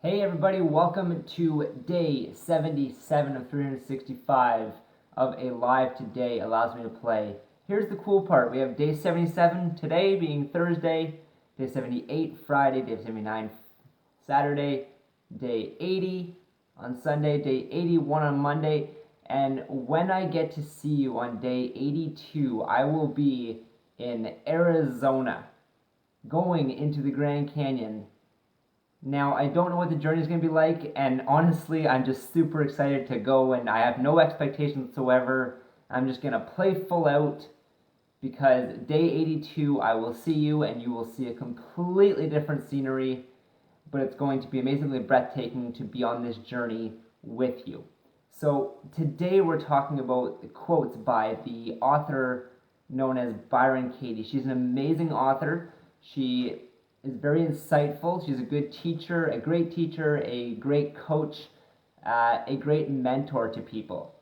Hey everybody, welcome to day 77 of 365 of A Live Today allows me to play. Here's the cool part. We have day 77 today being Thursday, day 78 Friday, day 79 Saturday, day 80 on Sunday, day 81 on Monday, and when I get to see you on day 82, I will be in Arizona going into the Grand Canyon. Now, I don't know what the journey is going to be like, and honestly, I'm just super excited to go, and I have no expectations whatsoever. I'm just going to play full out because day 82, I will see you, and you will see a completely different scenery, but it's going to be amazingly breathtaking to be on this journey with you. So, today we're talking about the quotes by the author known as Byron Katie. She's an amazing author. She is very insightful. She's a good teacher, a great coach, a great mentor to people.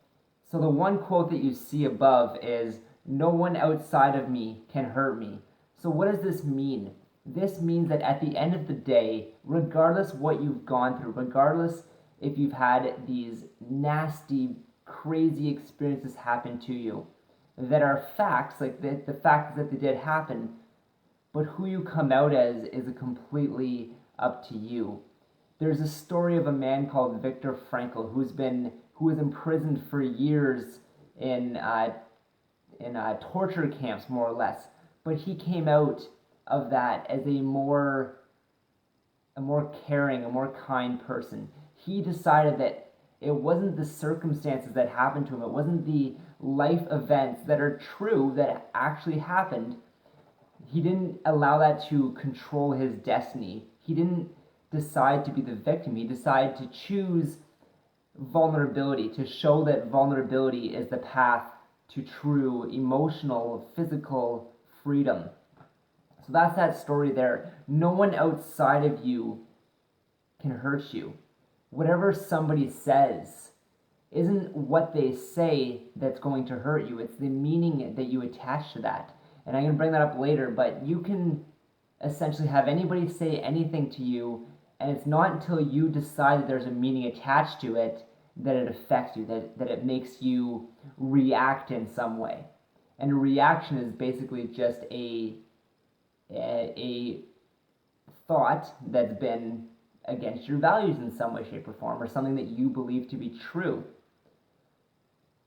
So the one quote that you see above is, "No one outside of me can hurt me." So what does this mean? This means that at the end of the day, regardless what you've gone through, regardless if you've had these nasty, crazy experiences happen to you, that are facts, like the fact that they did happen, but who you come out as is completely up to you. There's a story of a man called Viktor Frankl who was imprisoned for years in torture camps, more or less. But he came out of that as a more caring, a more kind person. He decided that it wasn't the circumstances that happened to him, it wasn't the life events that are true that actually happened. He didn't allow that to control his destiny. He didn't decide to be the victim. He decided to choose vulnerability, to show that vulnerability is the path to true emotional, physical freedom. So that's that story there. No one outside of you can hurt you. Whatever somebody says isn't what they say that's going to hurt you. It's the meaning that you attach to that. And I'm going to bring that up later, but you can essentially have anybody say anything to you, and it's not until you decide that there's a meaning attached to it that it affects you, that it makes you react in some way. And a reaction is basically just a thought that's been against your values in some way, shape, or form, or something that you believe to be true.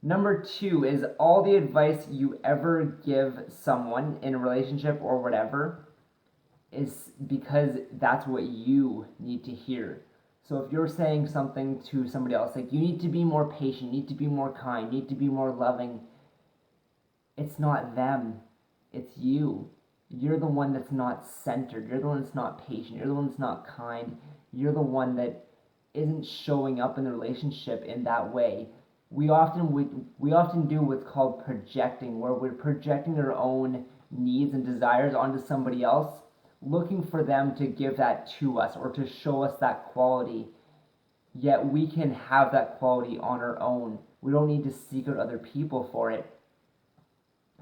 Number 2 is all the advice you ever give someone in a relationship or whatever is because that's what you need to hear. So if you're saying something to somebody else, like you need to be more patient, you need to be more kind, you need to be more loving, it's not them, it's you. You're the one that's not centered, you're the one that's not patient, you're the one that's not kind, you're the one that isn't showing up in the relationship in that way. We often do what's called projecting, where we're projecting our own needs and desires onto somebody else, looking for them to give that to us or to show us that quality. Yet we can have that quality on our own. We don't need to seek out other people for it.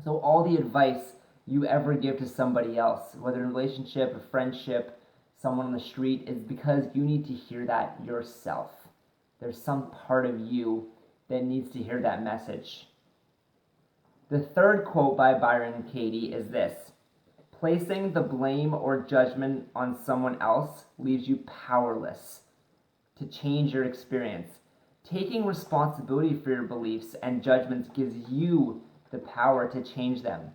So all the advice you ever give to somebody else, whether in a relationship, a friendship, someone on the street, is because you need to hear that yourself. There's some part of you that needs to hear that message. The third quote by Byron Katie is this: "Placing the blame or judgment on someone else leaves you powerless to change your experience. Taking responsibility for your beliefs and judgments gives you the power to change them."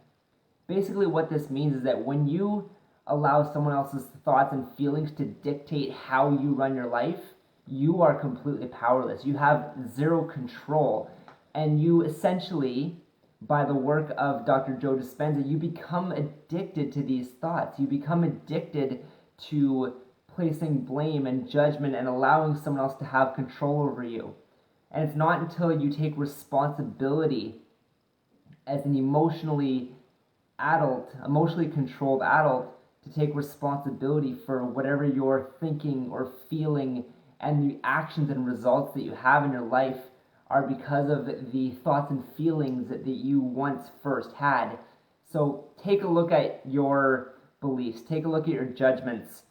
Basically, what this means is that when you allow someone else's thoughts and feelings to dictate how you run your life, you are completely powerless. You have zero control. And you essentially, by the work of Dr. Joe Dispenza, you become addicted to these thoughts. You become addicted to placing blame and judgment and allowing someone else to have control over you. And it's not until you take responsibility as an emotionally controlled adult, to take responsibility for whatever you're thinking or feeling, and the actions and results that you have in your life are because of the thoughts and feelings that you once first had. So take a look at your beliefs, take a look at your judgments,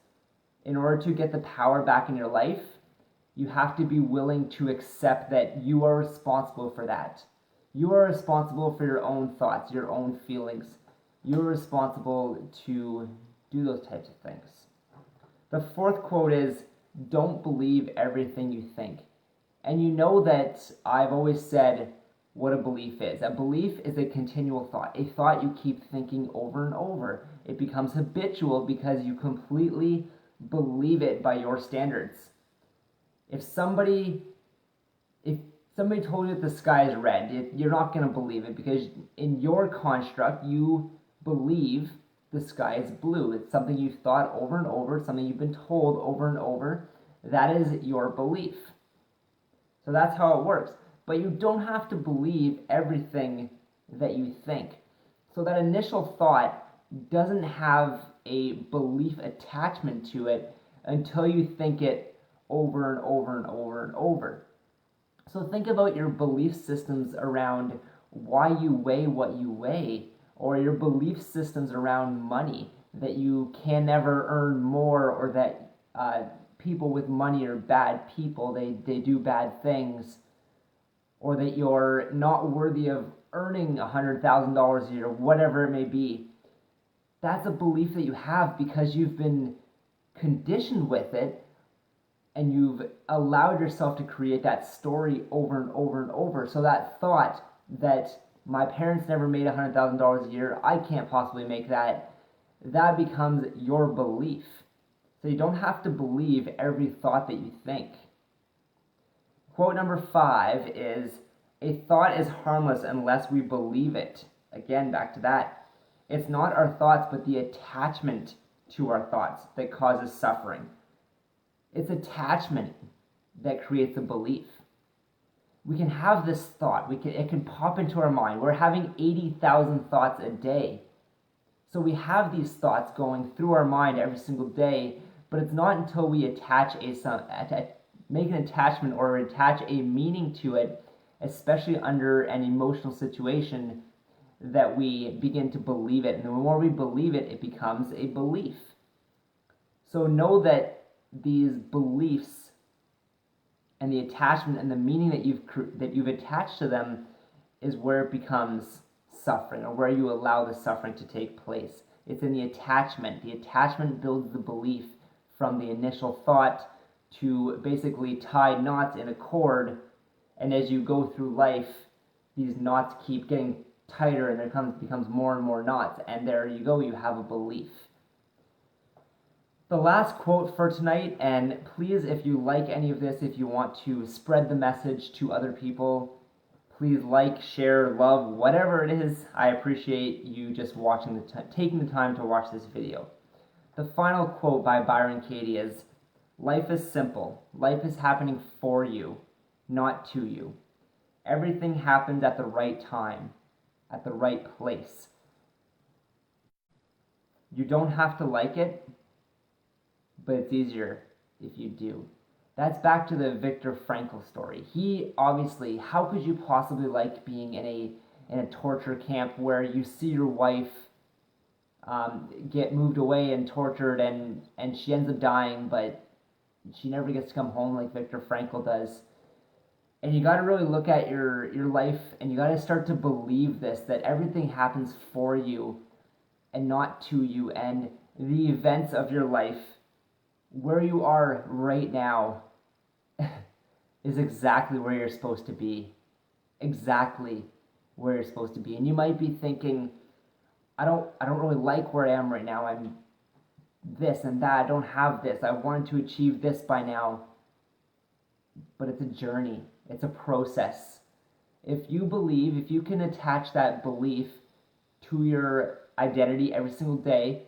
In order to get the power back in your life, you have to be willing to accept that you are responsible for that. You are responsible for your own thoughts, your own feelings. You're responsible to do those types of things. The fourth quote is, don't believe everything you think. And you know that I've always said what a belief is. A belief is a continual thought, a thought you keep thinking over and over. It becomes habitual because you completely believe it by your standards. If somebody told you that the sky is red, you're not going to believe it because in your construct, you believe the sky is blue. It's something you've thought over and over, something you've been told over and over. That is your belief. So that's how it works. But you don't have to believe everything that you think. So that initial thought doesn't have a belief attachment to it until you think it over and over and over and over. So think about your belief systems around why you weigh what you weigh, or your belief systems around money, that you can never earn more, or that people with money are bad people, they do bad things, or that you're not worthy of earning $100,000 a year, whatever it may be. That's a belief that you have because you've been conditioned with it, and you've allowed yourself to create that story over and over and over. So that thought that my parents never made $100,000 a year, I can't possibly make that, that becomes your belief. So you don't have to believe every thought that you think. Quote number 5 is, a thought is harmless unless we believe it. Again, back to that. It's not our thoughts, but the attachment to our thoughts that causes suffering. It's attachment that creates a belief. We can have this thought. It can pop into our mind. We're having 80,000 thoughts a day. So we have these thoughts going through our mind every single day, but it's not until we make an attachment or attach a meaning to it, especially under an emotional situation, that we begin to believe it. And the more we believe it, it becomes a belief. So know that these beliefs and the attachment and the meaning that you've attached to them is where it becomes suffering, or where you allow the suffering to take place. It's in the attachment. The attachment builds the belief from the initial thought to basically tie knots in a cord, and as you go through life, these knots keep getting tighter, and there becomes more and more knots, and there you go, you have a belief. The last quote for tonight, and please, if you like any of this, if you want to spread the message to other people, please like, share, love, whatever it is. I appreciate you just taking the time to watch this video. The final quote by Byron Katie is, life is simple. Life is happening for you, not to you. Everything happens at the right time, at the right place. You don't have to like it, but it's easier if you do. That's back to the Viktor Frankl story. He obviously, how could you possibly like being in a torture camp where you see your wife get moved away and tortured, and she ends up dying, but she never gets to come home like Viktor Frankl does. And you got to really look at your life, and you got to start to believe this, that everything happens for you and not to you, and the events of your life, where you are right now, is exactly where you're supposed to be. Exactly where you're supposed to be. And you might be thinking, I don't really like where I am right now. I'm this and that. I don't have this. I wanted to achieve this by now. But it's a journey. It's a process. If you can attach that belief to your identity every single day,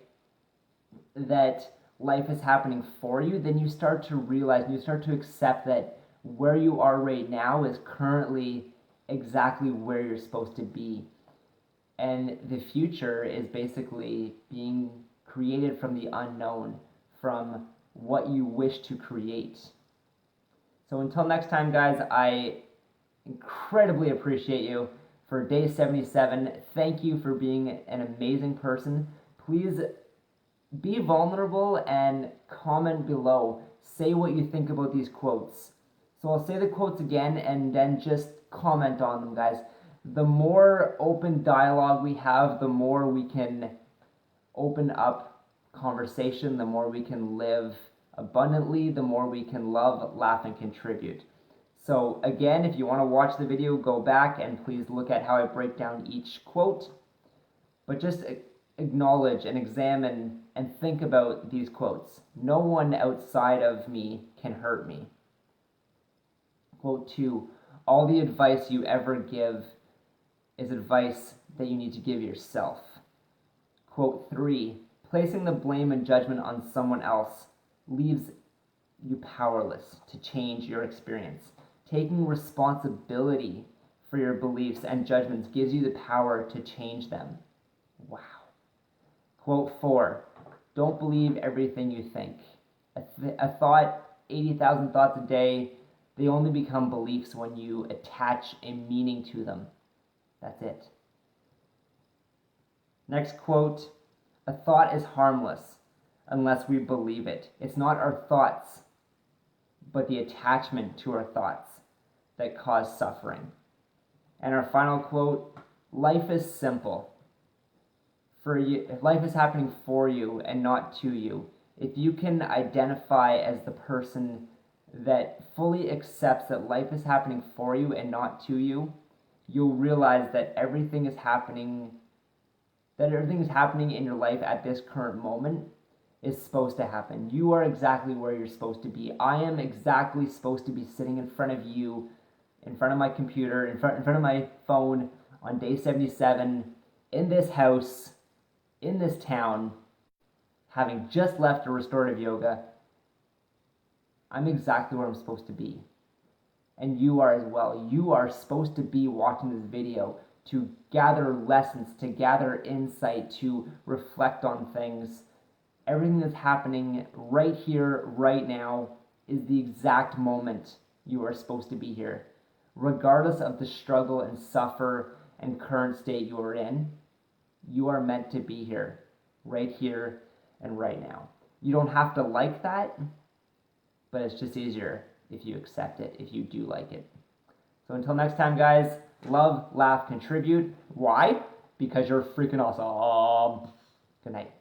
that life is happening for you, then you start to realize, and you start to accept that where you are right now is currently exactly where you're supposed to be. And the future is basically being created from the unknown, from what you wish to create. So until next time, guys, I incredibly appreciate you for day 77. Thank you for being an amazing person. Please be vulnerable and comment below. Say what you think about these quotes. So I'll say the quotes again and then just comment on them, guys. The more open dialogue we have, the more we can open up conversation, the more we can live abundantly, the more we can love, laugh, and contribute. So again, if you want to watch the video, go back and please look at how I break down each quote. But just acknowledge and examine and think about these quotes. No one outside of me can hurt me. Quote 2, all the advice you ever give is advice that you need to give yourself. Quote 3, placing the blame and judgment on someone else leaves you powerless to change your experience. Taking responsibility for your beliefs and judgments gives you the power to change them. Wow. Quote 4, don't believe everything you think. A thought, 80,000 thoughts a day, they only become beliefs when you attach a meaning to them. That's it. Next quote, a thought is harmless unless we believe it. It's not our thoughts, but the attachment to our thoughts that cause suffering. And our final quote, life is simple. For you, life is happening for you and not to you. If you can identify as the person that fully accepts that life is happening for you and not to you, you'll realize that everything is happening in your life at this current moment is supposed to happen. You are exactly where you're supposed to be. I am exactly supposed to be sitting in front of you, in front of my computer, in front of my phone on day 77, in this house, in this town, having just left a restorative yoga. I'm exactly where I'm supposed to be. And you are as well. You are supposed to be watching this video to gather lessons, to gather insight, to reflect on things. Everything that's happening right here, right now, is the exact moment you are supposed to be here. Regardless of the struggle and suffer and current state you are in, you are meant to be here, right here and right now. You don't have to like that, but it's just easier if you accept it, if you do like it. So until next time, guys, love, laugh, contribute. Why? Because you're freaking awesome. Good night.